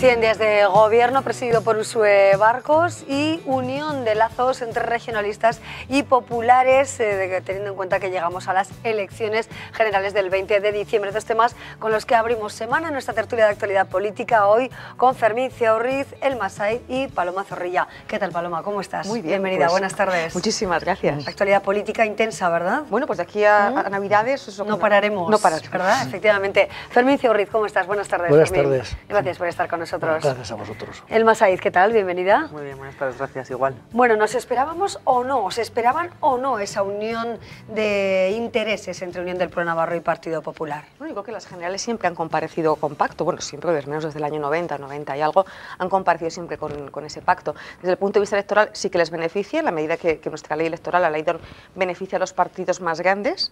100 días de gobierno presidido por Uxue Barkos y unión de lazos entre regionalistas y populares, teniendo en cuenta que llegamos a las elecciones generales del 20 de diciembre. Dos temas con los que abrimos semana en nuestra tertulia de actualidad política, hoy con Fermín Ciaurriz, Elma Said y Paloma Zorrilla. ¿Qué tal, Paloma? ¿Cómo estás? Muy bien. Bienvenida, pues, buenas tardes. Muchísimas gracias. Actualidad política intensa, ¿verdad? Bueno, pues de aquí a Navidades... Eso no pararemos, ¿verdad? Efectivamente. Fermín Ciaurriz, ¿cómo estás? Buenas tardes. Buenas Fermín. tardes. Gracias por estar con nosotros. Gracias a vosotros. Elma Said, ¿qué tal? Bienvenida. Muy bien, buenas tardes, gracias, igual. Bueno, ¿nos esperábamos o no? ¿Os esperaban o no esa unión de intereses entre Unión del Pueblo Navarro y Partido Popular? Lo único que las generales siempre han comparecido con pacto, bueno, siempre, al menos desde el año 90 y algo, han comparecido siempre con ese pacto. Desde el punto de vista electoral sí que les beneficia, en la medida que nuestra ley electoral, la ley beneficia a los partidos más grandes,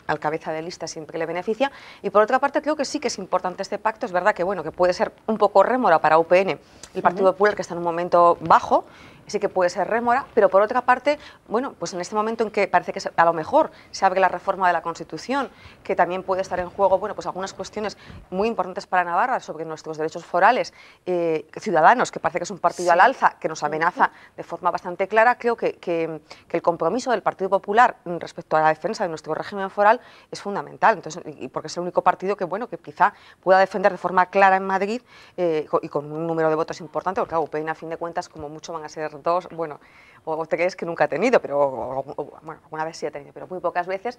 al cabeza de lista siempre le beneficia, y por otra parte creo que sí que es importante este pacto. Es verdad que, bueno, que puede ser un poco rémora para UPN, el Partido Popular, que está en un momento bajo, sí que puede ser rémora, pero por otra parte, bueno, pues en este momento en que parece que a lo mejor se abre la reforma de la Constitución, que también puede estar en juego, bueno, pues algunas cuestiones muy importantes para Navarra sobre nuestros derechos forales, Ciudadanos, que parece que es un partido al alza, que nos amenaza de forma bastante clara. Creo que el compromiso del Partido Popular respecto a la defensa de nuestro régimen foral es fundamental, entonces, y porque es el único partido que, bueno, que quizá pueda defender de forma clara en Madrid y con un número de votos importante, porque claro, UPN a fin de cuentas como mucho van a ser dos, bueno, o te crees que nunca ha tenido, pero bueno, alguna vez sí ha tenido, pero muy pocas veces.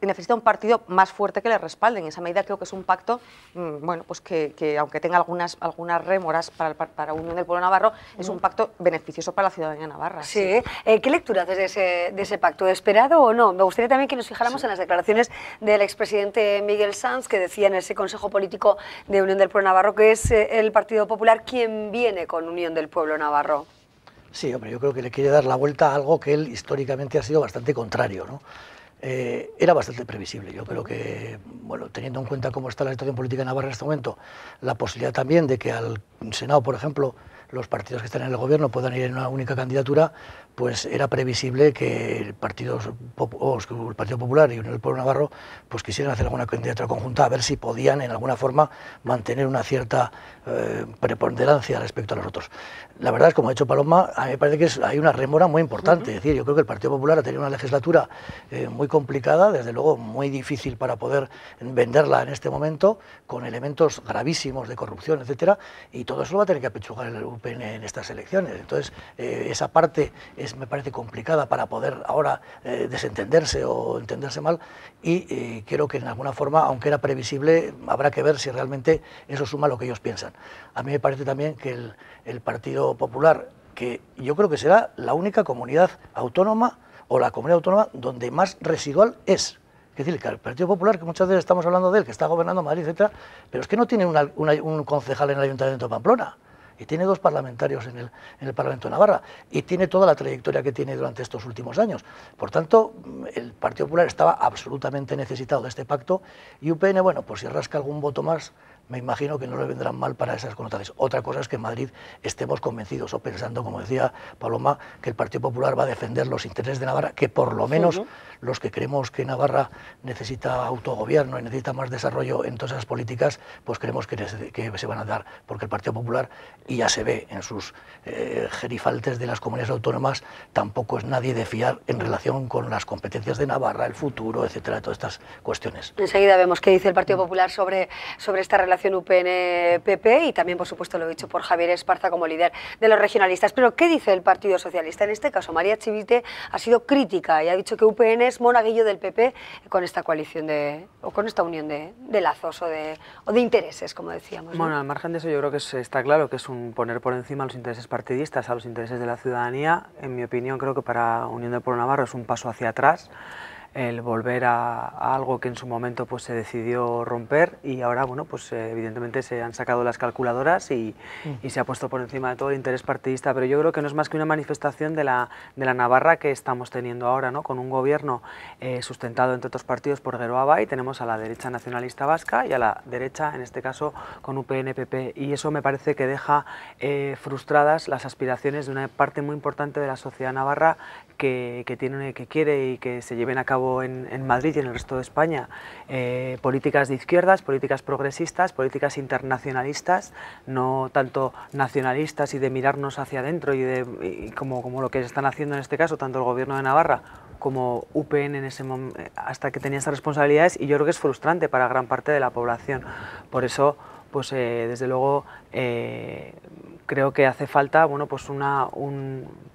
Necesita un partido más fuerte que le respalde. En esa medida creo que es un pacto, bueno, pues que aunque tenga algunas rémoras para Unión del Pueblo Navarro, es un pacto beneficioso para la ciudadanía navarra. Sí. ¿Qué lectura haces de ese pacto? ¿Esperado o no? Me gustaría también que nos fijáramos en las declaraciones del expresidente Miguel Sanz, que decía en ese Consejo Político de Unión del Pueblo Navarro que es el Partido Popular quien viene con Unión del Pueblo Navarro. Sí, hombre, yo creo que le quiere dar la vuelta a algo que él históricamente ha sido bastante contrario, ¿no? Era bastante previsible. Yo creo que, bueno, teniendo en cuenta cómo está la situación política en Navarra en este momento, la posibilidad también de que al Senado, por ejemplo, los partidos que están en el gobierno puedan ir en una única candidatura, pues era previsible que el Partido Popular y Unión del Pueblo Navarro pues quisieran hacer alguna candidatura conjunta, a ver si podían en alguna forma mantener una cierta preponderancia respecto a los otros. La verdad es, como ha dicho Paloma, a mí me parece que hay una rémora muy importante. Es decir, yo creo que el Partido Popular ha tenido una legislatura muy complicada, desde luego muy difícil para poder venderla en este momento, con elementos gravísimos de corrupción, etcétera, y todo eso lo va a tener que apechugar el UPN en estas elecciones. Entonces, esa parte me parece complicada para poder ahora desentenderse o entenderse mal, y creo que en alguna forma, aunque era previsible, habrá que ver si realmente eso suma lo que ellos piensan. A mí me parece también que el Partido Popular, que yo creo que será la única comunidad autónoma o la comunidad autónoma donde más residual es. Es decir, que el Partido Popular, que muchas veces estamos hablando de él, que está gobernando Madrid, etcétera, pero es que no tiene un concejal en el Ayuntamiento de Pamplona, y tiene 2 parlamentarios en el Parlamento de Navarra, y tiene toda la trayectoria que tiene durante estos últimos años. Por tanto, el Partido Popular estaba absolutamente necesitado de este pacto, y UPN, bueno, pues si rasca algún voto más, me imagino que no le vendrán mal para esas connotaciones. Otra cosa es que en Madrid estemos convencidos o pensando, como decía Paloma, que el Partido Popular va a defender los intereses de Navarra, que por lo menos los que creemos que Navarra necesita autogobierno y necesita más desarrollo en todas esas políticas, pues creemos que se van a dar, porque el Partido Popular, y ya se ve en sus gerifaltes de las comunidades autónomas, tampoco es nadie de fiar en relación con las competencias de Navarra, el futuro, etcétera, todas estas cuestiones. Enseguida vemos qué dice el Partido Popular sobre esta relación UPN-PP, y también, por supuesto, lo he dicho por Javier Esparza como líder de los regionalistas. Pero, ¿qué dice el Partido Socialista? En este caso, María Chivite ha sido crítica y ha dicho que UPN es monaguillo del PP con esta coalición o con esta unión de lazos o de intereses, como decíamos, ¿no? Bueno, al margen de eso, yo creo que está claro que es un poner por encima los intereses partidistas a los intereses de la ciudadanía. En mi opinión, creo que para Unión del Pueblo Navarro es un paso hacia atrás, el volver a algo que en su momento pues se decidió romper, y ahora, bueno, pues evidentemente se han sacado las calculadoras y se ha puesto por encima de todo el interés partidista. Pero yo creo que no es más que una manifestación de la Navarra que estamos teniendo ahora, ¿no? Con un gobierno sustentado, entre otros partidos, por Geroa y tenemos a la derecha nacionalista vasca y a la derecha, en este caso, con UPN-PP, y eso me parece que deja frustradas las aspiraciones de una parte muy importante de la sociedad navarra que quiere y que se lleven a cabo cabo en Madrid y en el resto de España políticas de izquierdas, políticas progresistas, políticas internacionalistas, no tanto nacionalistas y de mirarnos hacia adentro y como lo que están haciendo en este caso tanto el Gobierno de Navarra como UPN en ese hasta que tenía esas responsabilidades, y yo creo que es frustrante para gran parte de la población. Por eso, pues desde luego creo que hace falta, bueno, pues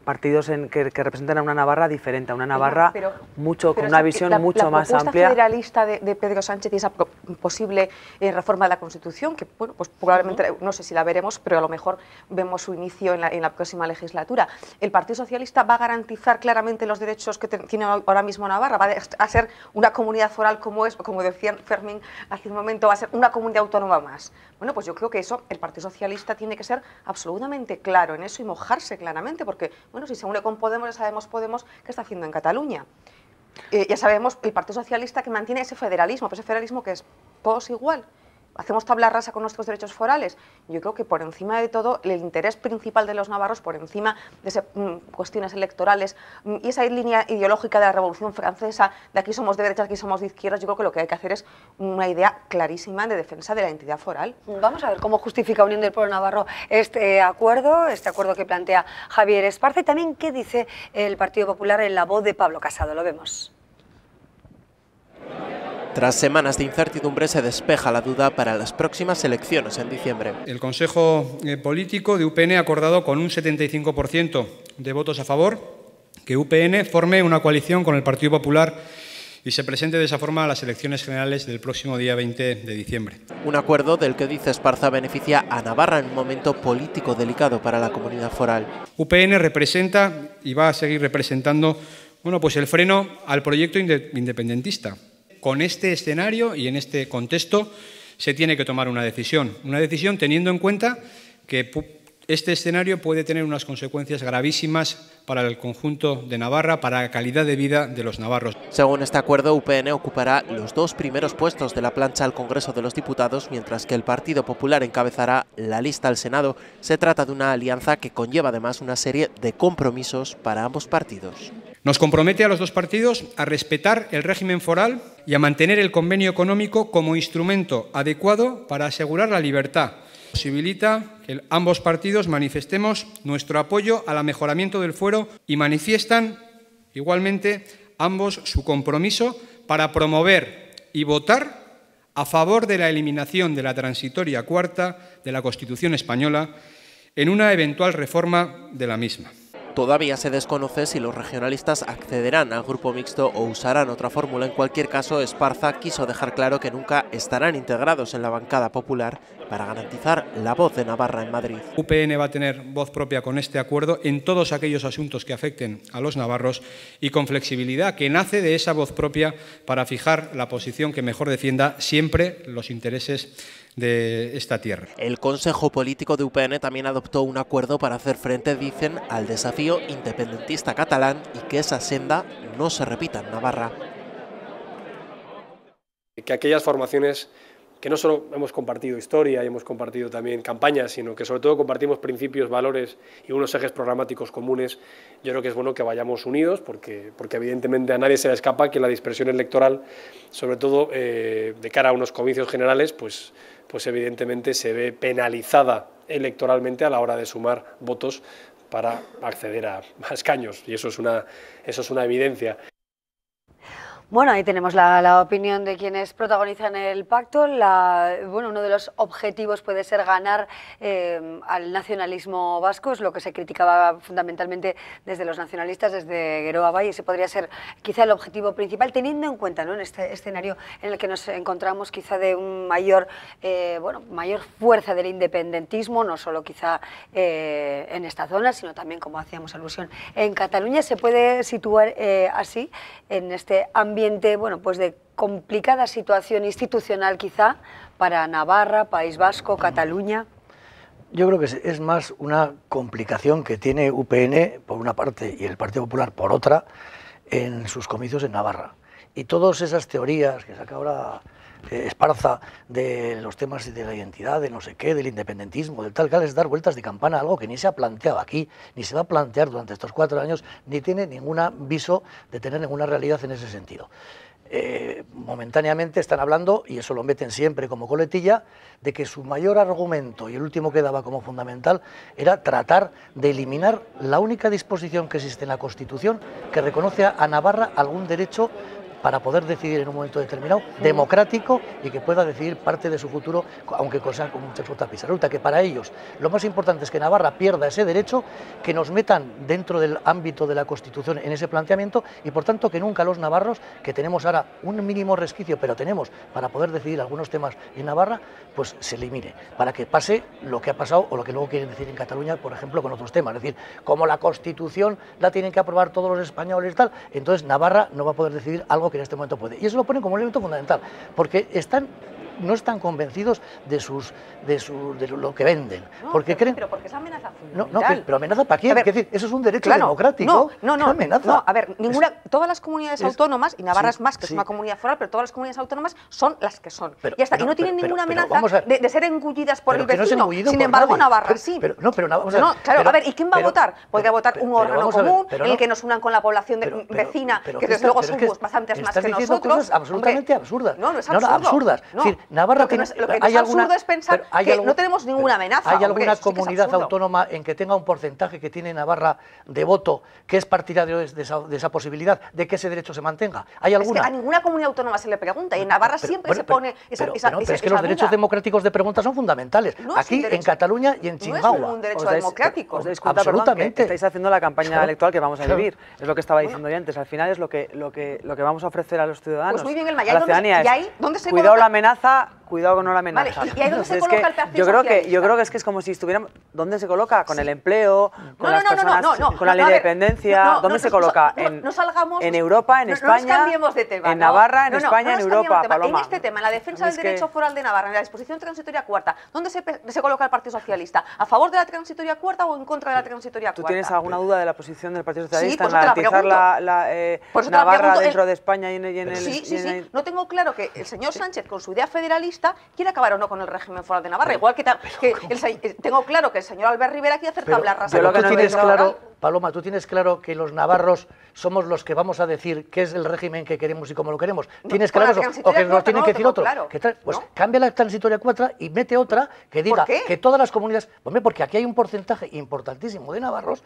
partidos que representen a una Navarra diferente, a una Navarra con una visión mucho más amplia. La propuesta federalista de Pedro Sánchez y esa posible reforma de la Constitución, que bueno, pues probablemente, no sé si la veremos, pero a lo mejor vemos su inicio en la próxima legislatura. ¿El Partido Socialista va a garantizar claramente los derechos que tiene ahora mismo Navarra? ¿Va a ser una comunidad foral como decía Fermín hace un momento, va a ser una comunidad autónoma más? Bueno, pues yo creo que eso, el Partido Socialista tiene que ser absolutamente claro en eso y mojarse claramente, porque, bueno, si se une con Podemos, ya sabemos Podemos qué está haciendo en Cataluña. Ya sabemos el Partido Socialista que mantiene ese federalismo, pero ese federalismo que es todos igual. Hacemos tabla rasa con nuestros derechos forales. Yo creo que por encima de todo, el interés principal de los navarros, por encima de cuestiones electorales y esa línea ideológica de la Revolución Francesa, de aquí somos de derechas, aquí somos de izquierdas, yo creo que lo que hay que hacer es una idea clarísima de defensa de la identidad foral. Vamos a ver cómo justifica Unión del Pueblo Navarro este acuerdo que plantea Javier Esparza, y también qué dice el Partido Popular en la voz de Pablo Casado. Lo vemos. Tras semanas de incertidumbre se despeja la duda para las próximas elecciones en diciembre. El Consejo Político de UPN ha acordado con un 75% de votos a favor que UPN forme una coalición con el Partido Popular y se presente de esa forma a las elecciones generales del próximo día 20 de diciembre. Un acuerdo del que dice Esparza beneficia a Navarra en un momento político delicado para la comunidad foral. UPN representa y va a seguir representando, bueno, pues el freno al proyecto independentista. Con este escenario y en este contexto se tiene que tomar una decisión teniendo en cuenta que este escenario puede tener unas consecuencias gravísimas para el conjunto de Navarra, para la calidad de vida de los navarros. Según este acuerdo, UPN ocupará los 2 primeros puestos de la plancha al Congreso de los Diputados, mientras que el Partido Popular encabezará la lista al Senado. Se trata de una alianza que conlleva además una serie de compromisos para ambos partidos. Nos compromete a los dos partidos a respetar el régimen foral y a mantener el convenio económico como instrumento adecuado para asegurar la libertad. Posibilita que ambos partidos manifestemos nuestro apoyo al mejoramiento del fuero y manifiestan igualmente ambos su compromiso para promover y votar a favor de la eliminación de la transitoria cuarta de la Constitución española en una eventual reforma de la misma. Todavía se desconoce si los regionalistas accederán al grupo mixto o usarán otra fórmula. En cualquier caso, Esparza quiso dejar claro que nunca estarán integrados en la bancada popular para garantizar la voz de Navarra en Madrid. UPN va a tener voz propia con este acuerdo en todos aquellos asuntos que afecten a los navarros y con flexibilidad que nace de esa voz propia para fijar la posición que mejor defienda siempre los intereses de esta tierra. El Consejo Político de UPN también adoptó un acuerdo para hacer frente, dicen, al desafío independentista catalán y que esa senda no se repita en Navarra. Que aquellas formaciones que no solo hemos compartido historia y hemos compartido también campañas, sino que sobre todo compartimos principios, valores y unos ejes programáticos comunes, yo creo que es bueno que vayamos unidos porque evidentemente a nadie se le escapa que la dispersión electoral, sobre todo de cara a unos comicios generales, pues evidentemente se ve penalizada electoralmente a la hora de sumar votos para acceder a escaños, y eso es una evidencia. Bueno, ahí tenemos la opinión de quienes protagonizan el pacto. Bueno, uno de los objetivos puede ser ganar al nacionalismo vasco, es lo que se criticaba fundamentalmente desde los nacionalistas, desde Geroa Bai, y ese podría ser quizá el objetivo principal, teniendo en cuenta, ¿no?, en este escenario en el que nos encontramos quizá de un mayor fuerza del independentismo, no solo quizá en esta zona, sino también, como hacíamos alusión, en Cataluña. Se puede situar así, en este ambiente, bueno, pues de complicada situación institucional quizá para Navarra, País Vasco, Cataluña. Yo creo que es más una complicación que tiene UPN por una parte y el Partido Popular por otra en sus comicios en Navarra. Y todas esas teorías que saca ahora Esparza de los temas de la identidad, de no sé qué, del independentismo, del tal, es dar vueltas de campana a algo que ni se ha planteado aquí, ni se va a plantear durante estos 4 años, ni tiene ningún viso de tener ninguna realidad en ese sentido. Momentáneamente están hablando, y eso lo meten siempre como coletilla, de que su mayor argumento, y el último que daba como fundamental, era tratar de eliminar la única disposición que existe en la Constitución que reconoce a Navarra algún derecho para poder decidir en un momento determinado, democrático, y que pueda decidir parte de su futuro, aunque sea con mucha tapis. Resulta que para ellos lo más importante es que Navarra pierda ese derecho, que nos metan dentro del ámbito de la Constitución en ese planteamiento, y por tanto que nunca los navarros, que tenemos ahora un mínimo resquicio, pero tenemos para poder decidir algunos temas en Navarra, pues se elimine, para que pase lo que ha pasado o lo que luego quieren decir en Cataluña, por ejemplo, con otros temas. Es decir, como la Constitución la tienen que aprobar todos los españoles y tal, entonces Navarra no va a poder decidir algo que en este momento puede. Y eso lo ponen como un elemento fundamental, porque no están convencidos de lo que venden, porque creen... Pero porque es amenaza fundamental. No, pero amenaza ¿para quién? Es decir, eso es un derecho democrático. No, amenaza. a ver, todas las comunidades autónomas, y Navarra es más, que es una comunidad foral, pero todas las comunidades autónomas son las que son. Ya está, y no tienen ninguna amenaza de ser engullidas por el vecino. Sin embargo, Navarra sí. Claro, a ver, ¿y quién va a votar? Podría votar un órgano común en el que nos unan con la población vecina, que desde luego son bastantes más que nosotros. Estás diciendo cosas absolutamente absurdas. No es absurdo. Absurdas. Es decir, Navarra lo que no es absurdo es pensar que no tenemos ninguna amenaza. ¿Hay alguna comunidad autónoma en que tenga un porcentaje que tiene Navarra de voto que es partidario de esa posibilidad de que ese derecho se mantenga? ¿Hay alguna? Es que a ninguna comunidad autónoma se le pregunta, y en Navarra siempre se pone esa pero es que los derechos democráticos de pregunta son fundamentales. Aquí, en Cataluña y en Chihuahua. No es un derecho democrático. Os dais cuenta, absolutamente. Que estáis haciendo la campaña electoral que vamos a vivir. Es lo que estaba diciendo yo antes. Al final es lo que vamos a ofrecer a los ciudadanos. Pues muy bien, Elma. A la ciudadanía es cuidado la amenaza, cuidado con no la amenaza. Vale, ¿y ahí dónde se coloca el Partido Socialista? Yo creo que es como si estuviéramos... ¿Dónde se coloca? Con el empleo, con las personas, con la ley de dependencia. ¿Dónde se coloca? En Europa, en España, no nos cambiemos de tema, en Navarra, en España, en Europa, Paloma. En este tema, en la defensa del derecho foral de Navarra, en la disposición transitoria cuarta, ¿dónde se coloca el Partido Socialista? ¿A favor de la transitoria cuarta o en contra de la transitoria cuarta? ¿Tú tienes alguna duda de la posición del Partido Socialista en garantizar Navarra dentro de España y en el... Sí. No tengo claro que el señor Sánchez, con su idea federalista, quiere acabar o no con el régimen foral de Navarra. Igual que tengo claro que el señor Albert Rivera quiere hacer tablas rasas. Pero tú tienes claro, Paloma, ¿tú tienes claro que los navarros somos los que vamos a decir qué es el régimen que queremos y cómo lo queremos? ¿Tienes claro eso? ¿O que nos tienen que decir otro? Pues cambia la transitoria 4 y mete otra que diga que todas las comunidades... Hombre, porque aquí hay un porcentaje importantísimo de navarros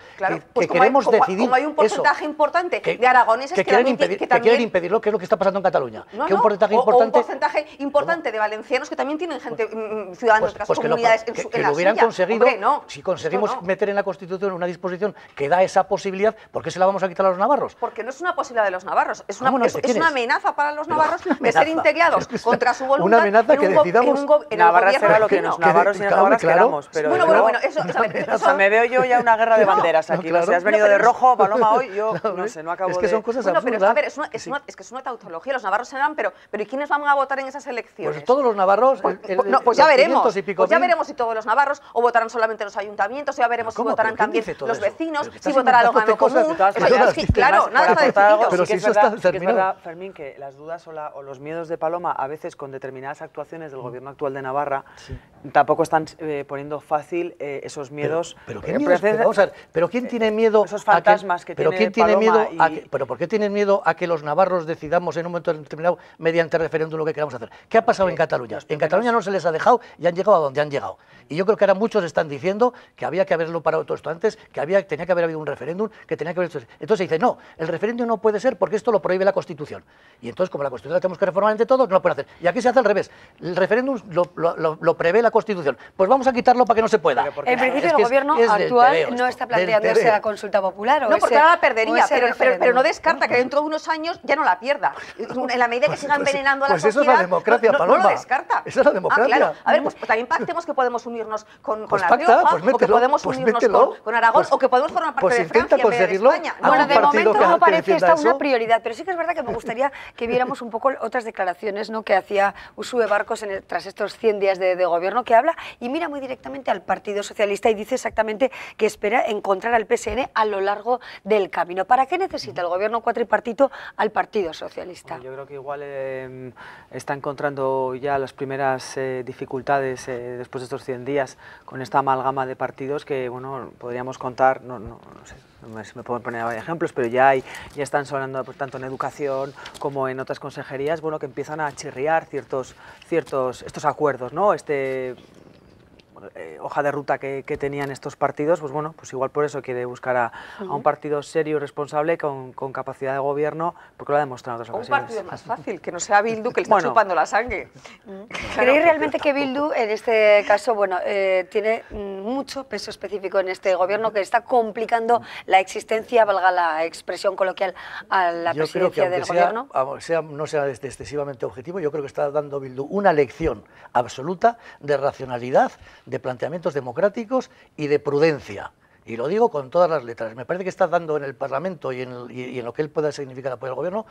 que queremos decidir. Como hay un porcentaje importante de aragoneses que quieren impedirlo, que es lo que está pasando en Cataluña. Que un porcentaje importante... un porcentaje importante de valencianos que también tienen gente, ciudadanos de otras comunidades en la suya. Que lo hubieran conseguido, si conseguimos meter en la Constitución una disposición que da esa posibilidad, ¿por qué se la vamos a quitar a los navarros? Porque no es una posibilidad de los navarros, es una amenaza para los navarros de ser integrados contra su voluntad. Una amenaza que decidamos. Navarra será lo que los navarros y las navarras queramos. Bueno, eso me veo yo ya una guerra de banderas aquí. Si has venido de rojo, Paloma, hoy yo no sé, no acabo de... Es que son cosas absurdas. Pero a ver, es que es una tautología, los navarros serán, pero ¿y quiénes van a votar en esas elecciones? Pues todos los navarros. Pues ya veremos. Pues ya veremos si todos los navarros o votarán solamente los ayuntamientos, ya veremos si votarán también los vecinos, si votará el órgano común. Claro, nada está decidido. Pero si eso está terminado. Es verdad, Fermín, que las dudas o los miedos de Paloma, a veces con determinadas actuaciones del gobierno actual de Navarra, tampoco están poniendo fácil esos miedos. Pero ¿quién tiene miedo? Esos fantasmas que tiene Paloma. Pero ¿por qué tienen miedo a que los navarros decidamos en un momento determinado mediante referéndum lo que queramos hacer? ¿Qué ha pasado en Cataluña? En Cataluña no se les ha dejado y han llegado a donde han llegado. Y yo creo que ahora muchos están diciendo que había que haberlo parado todo esto antes, que tenía que haber habido un referéndum, que tenía que haber hecho... Entonces se dice, no, el referéndum no puede ser porque esto lo prohíbe la Constitución. Y entonces, como la Constitución la tenemos que reformar entre todos, no lo pueden hacer. Y aquí se hace al revés. El referéndum lo prevé la Constitución. Pues vamos a quitarlo para que no se pueda. En principio el gobierno actual no está planteándose la consulta popular. No, porque ahora la perdería, pero no descarta que dentro de unos años ya no la pierda. En la medida que siga envenenando a la sociedad... Pues eso es la democracia, Paloma. No lo descarta. Eso es la democracia. Claro. A ver, pues también pactemos que podemos unirnos con La Rioja, o que podemos unirnos con Aragón, o que podemos formar forma parte pues de intenta Francia en vez de conseguirlo. España. ¿A Bueno, un de partido momento no que parece defienda esta una eso? prioridad, pero sí que es verdad que me gustaría que viéramos un poco otras declaraciones, ¿no?, que hacía Uxue Barkos tras estos 100 días de gobierno, que habla y mira muy directamente al Partido Socialista y dice exactamente que espera encontrar al PSN a lo largo del camino. ¿Para qué necesita el gobierno cuatripartito al Partido Socialista? Yo creo que igual está encontrando ya las primeras dificultades después de estos 100 días con esta amalgama de partidos que, bueno, podríamos contar, no sé, no me pueden poner ejemplos, pero ya están sonando, por tanto, en educación como en otras consejerías, bueno, que empiezan a chirriar estos acuerdos, ¿no? Hoja de ruta que tenían estos partidos, pues bueno, pues igual por eso quiere buscar a un partido serio y responsable con capacidad de gobierno, porque lo ha demostrado en otras ocasiones. Un partido más fácil, que no sea Bildu, que le está chupando la sangre. ¿Creéis realmente que Bildu, en este caso, bueno, tiene mucho peso específico en este gobierno que está complicando la existencia, valga la expresión coloquial, a la presidencia del gobierno? No sea excesivamente objetivo, yo creo que está dando Bildu una lección absoluta de racionalidad, de planteamientos democráticos y de prudencia. Y lo digo con todas las letras. Me parece que está dando en el Parlamento y en lo que él pueda significar apoyo al gobierno,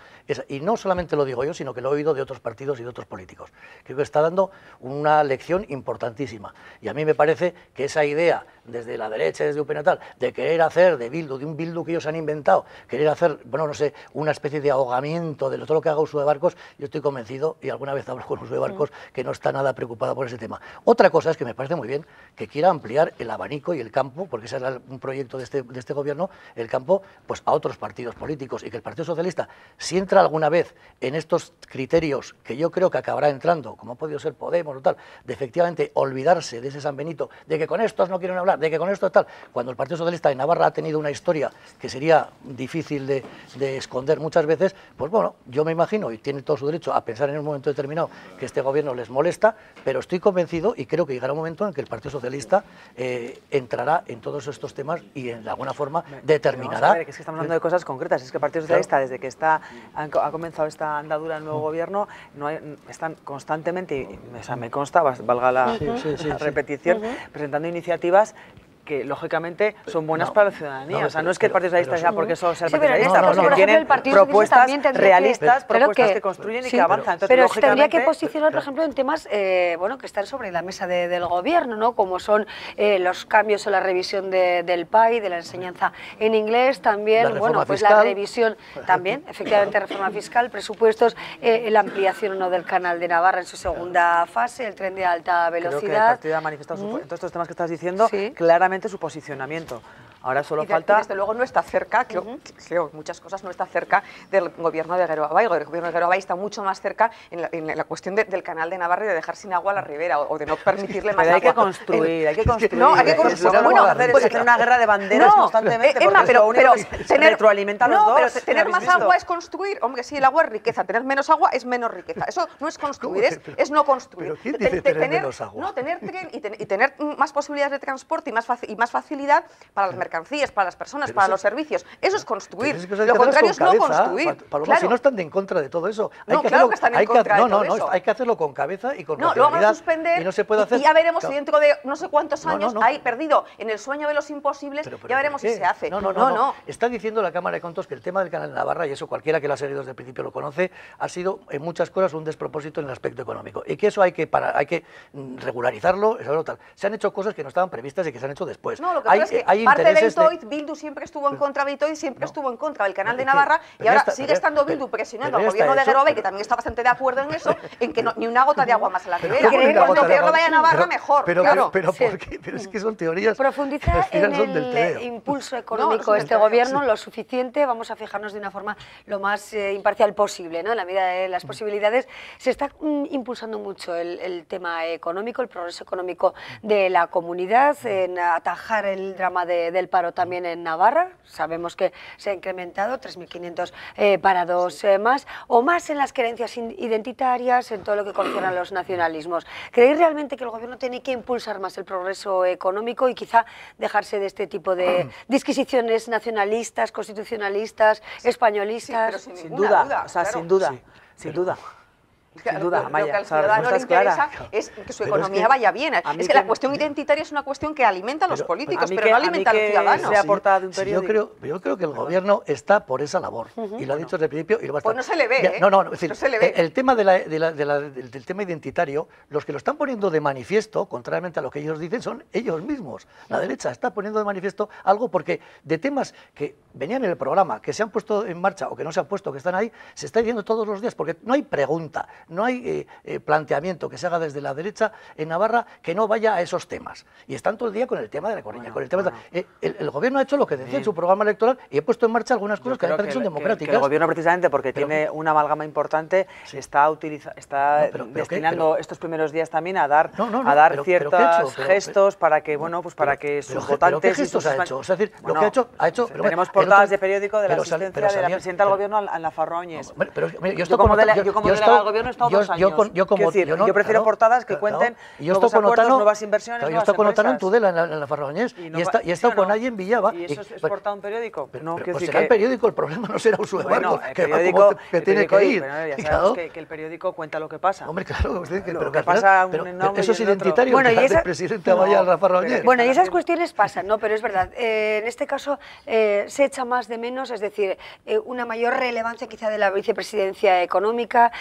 y no solamente lo digo yo, sino que lo he oído de otros partidos y de otros políticos. Creo que está dando una lección importantísima. Y a mí me parece que esa idea, desde la derecha, desde UPN tal, de querer hacer de un Bildu que ellos han inventado, querer hacer, bueno, no sé, una especie de ahogamiento de todo lo que haga Uxue Barkos, yo estoy convencido, y alguna vez hablo con Uxue Barkos, que no está nada preocupada por ese tema. Otra cosa es que me parece muy bien que quiera ampliar el abanico y el campo, porque ese era un proyecto de este gobierno, el campo, pues a otros partidos políticos, y que el Partido Socialista, si entra alguna vez en estos criterios que yo creo que acabará entrando, como ha podido ser Podemos o tal, de efectivamente olvidarse de ese San Benito, de que con estos no quieren hablar, de que con esto tal, cuando el Partido Socialista en Navarra ha tenido una historia que sería difícil de esconder muchas veces, pues bueno, yo me imagino, y tiene todo su derecho a pensar en un momento determinado que este gobierno les molesta, pero estoy convencido y creo que llegará un momento en que el Partido Socialista entrará en todos estos temas y de alguna forma determinará... Es que estamos hablando de cosas concretas, es que el Partido Socialista, desde que ha comenzado esta andadura del nuevo gobierno, están constantemente, y me consta, valga la repetición, presentando iniciativas que lógicamente son buenas para la ciudadanía. O sea, no es que el Partido Socialista sea porque solo sea el Partido Socialista, porque tienen propuestas realistas, propuestas que construyen y que avanzan. Entonces, pero lógicamente, tendría que posicionar, por ejemplo, en temas bueno, que están sobre la mesa del gobierno, ¿no?, como son los cambios o la revisión del PAI, de la enseñanza en inglés, también, bueno, pues la revisión, también, efectivamente, reforma fiscal, presupuestos, la ampliación o no del Canal de Navarra en su segunda fase, el tren de alta velocidad. Creo que el partido ha manifestado en todos estos temas que estás diciendo claramente su posicionamiento. Ahora solo falta... Desde luego no está cerca, creo muchas cosas no está cerca del gobierno de Geroa. El gobierno de Geroa está mucho más cerca en la cuestión del Canal de Navarra y de dejar sin agua la ribera o de no permitirle más agua. Hay que construir. No, hay que construir. Bueno, hacer una guerra de banderas constantemente, pero retroalimenta los dos. Pero tener más agua es construir. Hombre, sí, el agua es riqueza. Tener menos agua es menos riqueza. Eso no es construir, es no construir. ¿Pero quién dice tener menos agua? No, tener tren y tener más posibilidades de transporte y más facilidad para las mercancías, para las personas, para los servicios. Eso es construir. Lo contrario es no construir. Paloma, si no están en contra de todo eso. No, claro que están en contra de todo eso. Hay que hacerlo con cabeza y con racionalidad. No, lo van a suspender y no se puede hacer. Y ya veremos si dentro de no sé cuántos años hay perdido en el sueño de los imposibles, ya veremos si se hace. No. Está diciendo la Cámara de Cuentos que el tema del Canal de Navarra, y eso cualquiera que lo ha seguido desde el principio lo conoce, ha sido en muchas cosas un despropósito en el aspecto económico. Y que eso hay que regularizarlo. Se han hecho cosas que no estaban previstas y que se han hecho después. No, lo que pasa es que parte de Itoid, Bildu siempre estuvo en contra de Itoid, siempre estuvo en contra del Canal de Navarra, y ahora sigue estando Bildu presionando al gobierno de Geroa, que también está bastante de acuerdo en eso, en que ni una gota de agua más a la ribera. Cuanto peor lo vaya a Navarra, mejor. Pero ¿por qué? Pero es que son teorías. Profundiza en el impulso económico de este gobierno lo suficiente, vamos a fijarnos de una forma lo más imparcial posible, ¿no? En la medida de las posibilidades. Se está impulsando mucho el tema económico, el progreso económico de la comunidad, en atajar el drama del paro también en Navarra. Sabemos que se ha incrementado 3.500 parados más, o más en las creencias identitarias, en todo lo que concierne a los nacionalismos. ¿Creéis realmente que el gobierno tiene que impulsar más el progreso económico y quizá dejarse de este tipo de disquisiciones nacionalistas, constitucionalistas, españolistas? Sí, sin duda, o sea, claro. Sin duda. Sin duda, Lo que Amaya, al o sea, la ciudadano le respuesta es interesa clara. es que su Pero economía vaya bien. Es que la cuestión a mí identitaria es una cuestión que alimenta a los políticos, a mí pero que- no a mí alimenta al que ciudadano. sea portada de un Sí, periódico. yo creo que el gobierno está por esa labor, y lo ha dicho desde el principio y lo va a estar. Pues no se le ve, Ya, ¿eh? No, es decir, No se le ve. el tema del tema identitario, los que lo están poniendo de manifiesto, contrariamente a lo que ellos dicen, son ellos mismos. La derecha está poniendo de manifiesto algo porque de temas que venían en el programa, que se han puesto en marcha o que no se han puesto, que están ahí, se está diciendo todos los días, porque no hay pregunta, no hay planteamiento que se haga desde la derecha en Navarra que no vaya a esos temas. Y están todo el día con el tema de la Coruña, con el tema el gobierno ha hecho lo que decía en su programa electoral y ha puesto en marcha algunas cosas que me parecen que son democráticas. Que el gobierno, precisamente porque tiene una amalgama importante, está pero destinando estos primeros días también a dar, pero ciertos ¿qué ha hecho? gestos para que, bueno, pues para que sus votantes... ¿Qué gestos ha hecho? O sea, es decir, lo que ha hecho... pero tenemos bueno, portadas de periódico de la pero asistencia de la presidenta del gobierno, Ana Farroñez. Yo como delegado del gobierno he estado 2 años. Yo prefiero portadas que cuenten nuevos acuerdos, nuevas inversiones, yo nuevas estoy con Otano en empresas. Tudela, en la Farroñez, y he estado con alguien en Villava. ¿Y eso es portada un periódico? No, quiero pues decir será que... el periódico, el problema no será Usue Bueno, Barcos, el que va periódico, como que tiene que ir. Ya Claro. sabes que el periódico cuenta lo que pasa. Hombre, claro, Lo que pasa un nombre eso y es el otro. identitario, Bueno, que y hace esa- el presidente vaya a la Farroñez. Bueno, y esas cuestiones pasan, ¿no? Pero es verdad, en este caso se echa más de menos, es decir, una mayor relevancia quizá de la vicepresidencia económica,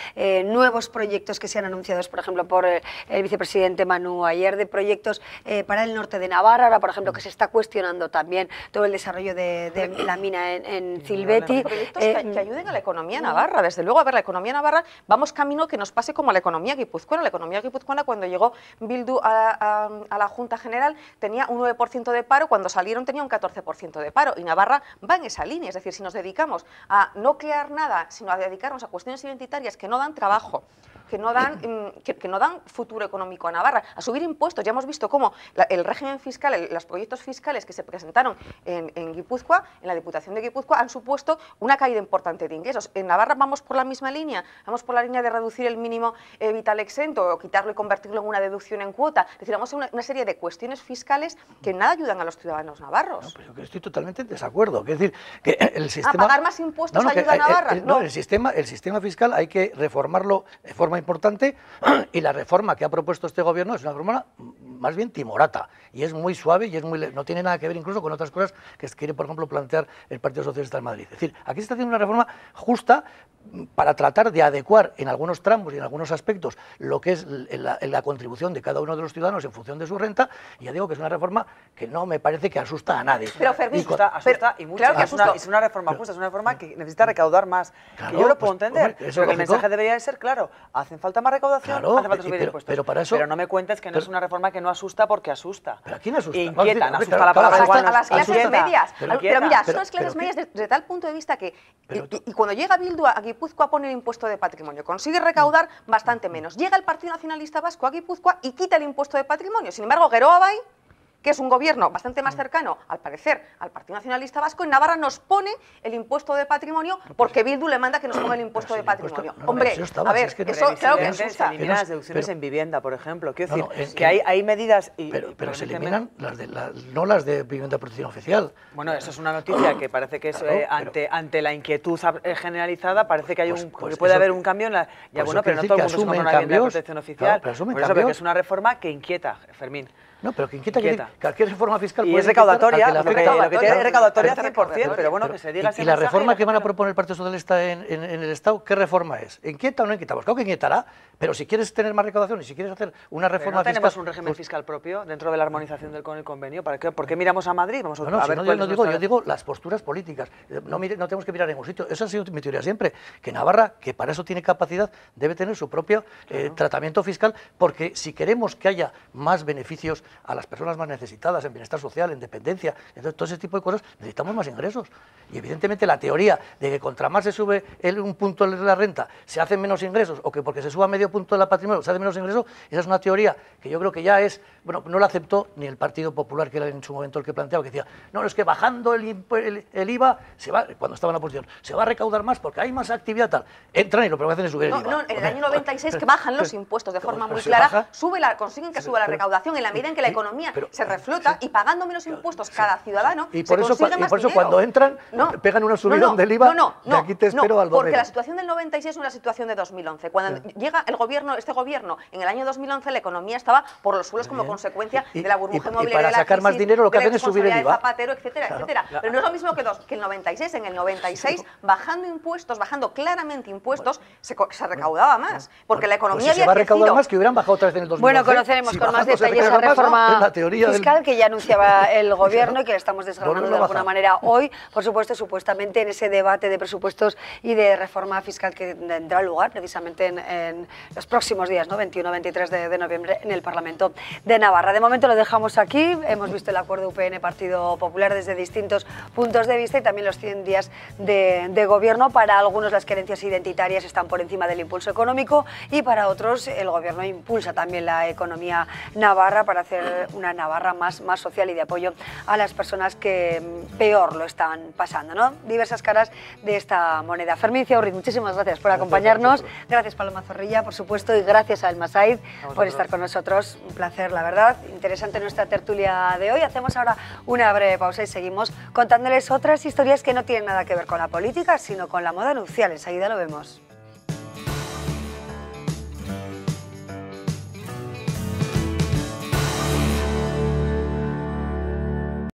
nuevos proyectos que se han anunciado, por ejemplo, por el vicepresidente Manu ayer, de proyectos para el norte de Navarra, ahora, por ejemplo, que se está cuestionando también todo el desarrollo de la mina en Cilveti. Proyectos que ayuden a la economía navarra. Desde luego, a ver, la economía navarra, vamos camino que nos pase como a la economía guipuzcoana. La economía guipuzcoana, cuando llegó Bildu a la Junta General, tenía un 9% de paro, cuando salieron tenía un 14% de paro, y Navarra va en esa línea. Es decir, si nos dedicamos a no crear nada, sino a dedicarnos a cuestiones identitarias que no dan trabajo, que no dan futuro económico a Navarra, a subir impuestos. Ya hemos visto cómo el régimen fiscal, los proyectos fiscales que se presentaron en Guipúzcoa, en la Diputación de Guipúzcoa, han supuesto una caída importante de ingresos. En Navarra vamos por la misma línea, vamos por la línea de reducir el mínimo vital exento o quitarlo y convertirlo en una deducción en cuota. Es decir, vamos a una serie de cuestiones fiscales que nada ayudan a los ciudadanos navarros. No, pero que estoy totalmente en desacuerdo. Es decir, que el sistema... ¿A pagar más impuestos ayuda a Navarra? No, el sistema fiscal hay que reformarlo de forma importante, y la reforma que ha propuesto este gobierno es una reforma más bien timorata, y es muy suave y no tiene nada que ver incluso con otras cosas que quiere, por ejemplo, plantear el Partido Socialista de Madrid. Es decir, aquí se está haciendo una reforma justa para tratar de adecuar en algunos tramos y en algunos aspectos lo que es la contribución de cada uno de los ciudadanos en función de su renta, y ya digo que es una reforma que no me parece que asusta a nadie. Pero Fermín, asusta y mucho. Claro que Es una reforma justa, es una reforma que necesita recaudar más. Claro, que yo lo puedo pues, entender, hombre, eso pero que es el lógico. mensaje debería de ser claro. Hacen falta más recaudación, Claro, hace falta subir impuestos. pero para eso... Pero no me cuentes que no es una reforma que no asusta, porque asusta. ¿Pero a quién asusta? Inquieta, Hombre, asusta claro, la palabra claro, igual. a las clases Inquieta. medias. Pero mira, son las pero clases ¿qué? medias de tal punto de vista que... Pero Y cuando llega Bildu a Guipúzcoa pone el impuesto de patrimonio, consigue recaudar bastante menos. Llega el Partido Nacionalista Vasco a Guipúzcoa y quita el impuesto de patrimonio. Sin embargo, Geroa Bai, que es un gobierno bastante más cercano, al parecer, al Partido Nacionalista Vasco, en Navarra nos pone el impuesto de patrimonio porque Bildu le manda que nos ponga el impuesto de patrimonio. Hombre, a ver, eso claro que Se asusta. eliminan las deducciones en vivienda, por ejemplo. Quiero No, decir, no, que hay medidas... Pero se eliminan no las de vivienda de protección oficial. Bueno, eso es una noticia que parece que es Claro, ante la inquietud generalizada, parece que hay pues que puede eso haber un cambio en la... Ya pues bueno, eso pero no quiere todo el decir mundo se que compra una asumen vivienda de cambios, protección oficial. claro, pero asumen Por eso, pero que cambios. es una reforma que inquieta, Fermín. No, pero que inquieta Inquieta. que cualquier reforma fiscal Y puede es recaudatoria, inquietar al lo que que le afecta. tiene es recaudatoria Pero- 100%, pero bueno, que se diga ese Y la mensaje reforma la que van a gente no- proponer el Partido Socialista en el Estado, ¿qué reforma es? ¿Inquieta o no inquieta? Pues claro que inquietará, pero si quieres tener más recaudación y si quieres hacer una Pero reforma no tenemos fiscal... un régimen pues, fiscal propio dentro de la armonización con el convenio. ¿Por qué miramos a Madrid? Vamos a No, ver si no, cuál yo es digo, nuestra- yo digo las posturas políticas. No tenemos que mirar en ningún sitio. Esa ha sido mi teoría siempre, que Navarra, que para eso tiene capacidad, debe tener su propio tratamiento fiscal, porque si queremos que haya más beneficios a las personas más necesitadas, en bienestar social, en dependencia, entonces todo ese tipo de cosas, necesitamos más ingresos. Y evidentemente la teoría de que contra más se sube un punto de la renta, se hacen menos ingresos, o que porque se suba medio punto de la patrimonio se hace menos ingresos, esa es una teoría que yo creo que ya es, bueno, no la aceptó ni el Partido Popular, que era en su momento el que planteaba, que decía, no, es que bajando el IVA, se va, cuando estaba en la oposición, se va a recaudar más porque hay más actividad tal. Entran y lo primero que hacen es subir el IVA. No, en el año 96 que bajan los impuestos de forma muy se clara, baja. consiguen que suba la recaudación en la medida en que la economía se reflota y pagando menos impuestos cada ciudadano y por se eso, consigue más dinero. Cuando entran pegan una subidón del IVA de aquí te espero al porque la situación del 96 es una situación de 2011. Cuando llega el gobierno, este gobierno, en el año 2011 la economía estaba por los suelos como consecuencia de la burbuja inmobiliaria, para sacar más dinero lo que hacen es subir el IVA. Zapatero, etcétera, etcétera. Pero no es lo mismo que el 96. En el 96, bajando impuestos, bajando claramente impuestos, se recaudaba más, porque la economía había crecido. Se va a recaudar más que hubieran bajado otra vez en el 2011. Bueno, conoceremos con más detalle esa reforma fiscal que ya anunciaba el gobierno y que le estamos desgranando de alguna manera hoy, por supuesto, supuestamente en ese debate de presupuestos y de reforma fiscal que tendrá lugar precisamente en los próximos días, ¿no? 21-23 de noviembre en el Parlamento de Navarra. De momento lo dejamos aquí, hemos visto el acuerdo UPN-Partido Popular desde distintos puntos de vista y también los 100 días de gobierno. Para algunos las querencias identitarias están por encima del impulso económico y para otros el gobierno impulsa también la economía navarra para hacer una Navarra más social y de apoyo a las personas que peor lo están pasando, ¿no? Diversas caras de esta moneda. Fermín Ciaurriz, muchísimas gracias por acompañarnos. Gracias Paloma Zorrilla, por supuesto, y gracias a Elma Said por estar con nosotros. Un placer, la verdad. Interesante nuestra tertulia de hoy. Hacemos ahora una breve pausa y seguimos contándoles otras historias que no tienen nada que ver con la política, sino con la moda nupcial. Enseguida lo vemos.